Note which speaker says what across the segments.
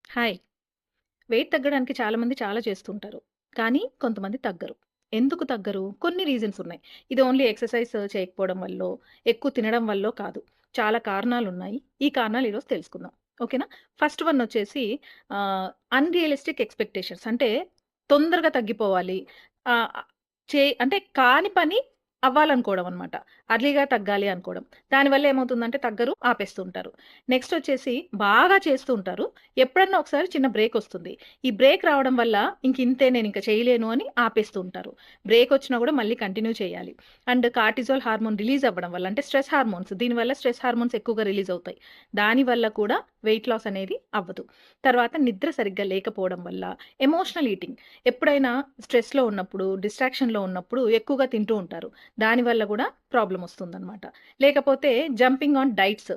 Speaker 1: Hi. Wait తగ్గడానికి చాలామంది చాలా చేస్తుంటారు. కానీ కొంతమంది తగ్గరు. ఎందుకు తగ్గరు? కొన్ని రీజన్స్ ఉన్నాయి. ఇది ఓన్లీ ఎక్సర్‌సైజ్ చేయకపోవడం వల్లో, ఎక్కువ తినడం వల్లో కాదు. చాలా కారణాలున్నాయి. ఈ కారణాలు ఈరోజు తెలుసుకుందాం. ఓకేనా? ఫస్ట్ వన్ వచ్చేసి అన్‌రియలిస్టిక్ ఎక్స్‌పెక్టేషన్స్. అంటే తొందరగా తగ్గిపోవాలి. ఆహ్, అంటే కాని పని అవ్వాలనుకోవడం అన్నమాట. అర్లీగా తగ్గాలి అనుకోవడం. దానివల్ల ఏమవుతుందంటే తగ్గరు, ఆపేస్తుంటారు. నెక్స్ట్ వచ్చేసి బాగా చేస్తూ ఉంటారు. ఎప్పుడన్నా ఒకసారి చిన్న బ్రేకొస్తుంది. ఈ బ్రేక్ రావడం వల్ల ఇంకింతే నేనింక చేయలేను అని ఆపేస్తూ ఉంటారు. బ్రేకొచ్చినా గూడా మళ్ళీ కంటిన్యూ చేయాలి. అండ్ కార్టిజోల్ హార్మోన్ రిలీజ్ అవ్వడం వల్ల అంటే స్ట్రెస్ హార్మోన్స్ దీనివల్ల స్ట్రెస్ హార్మోన్స్ ఎక్కువగా రిలీజ్ అవుతాయి. దానివల్ల కూడా వెయిట్ లాస్ అనేది అవ్వదు. తర్వాత నిద్ర సరిగ్గా లేకపోవడం వల్ల, ఎమోషనల్ ఈటింగ్ ఎప్పుడైనా స్ట్రెస్‌లో ఉన్నప్పుడు, డిస్ట్రాక్షన్‌లో ఉన్నప్పుడు ఎక్కువగా తింటూ ఉంటారు. దానివల్ల గూడా ప్రాబ్లమొస్తుందనమాట. లేకపోతే జంపింగ్ ఆన్ డైట్స్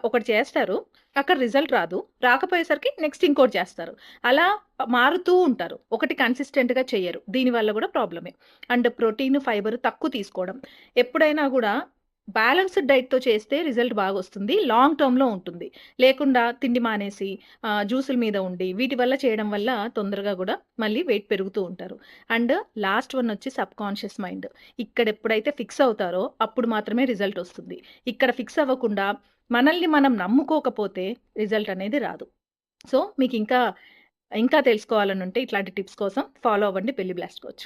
Speaker 1: ఒకటి చేస్తారు. అక్కడ రిజల్ట్ రాదు. రాకపోయేసరికి నెక్స్ట్ ఇంకోటి చేస్తారు. అలా మారుతూ ఉంటారు. ఒకటి కన్సిస్టెంట్‌గా చెయ్యరు. దీనివల్ల గూడా ప్రాబ్లమే. అండ్ ప్రోటీన్, ఫైబర్ తక్కువ తీసుకోవడం. ఎప్పుడైనా గూడా బ్యాలెన్స్‌డ్ డైట్‌తో చేస్తే రిజల్ట్ బాగొస్తుంది. లాంగ్ టర్మ్‌లో ఉంటుంది. లేకుండా తిండి మానేసి జ్యూసుల మీద ఉండి వీటి వల్ల చేయడం వల్ల తొందరగా గూడా మళ్ళీ వెయిట్ పెరుగుతూ ఉంటారు. అండ్ లాస్ట్ వన్ వచ్చి సబ్‌కాన్షియస్ మైండ్. ఇక్కడ ఎప్పుడైతే ఫిక్స్ అవుతారో అప్పుడు మాత్రమే రిజల్ట్ ఒస్తుంది. ఇక్కడ ఫిక్స్ అవ్వకుండా మనల్ని మనం నమ్ముకోకపోతే రిజల్ట్ అనేది రాదు. సో, మీకింకా ఇంకా తెలుసుకోవాలనుంటే ఇట్లాంటి టిప్స్ కోసం ఫాలో అవ్వండి పెళ్లి బ్లాస్ట్ కోచ్.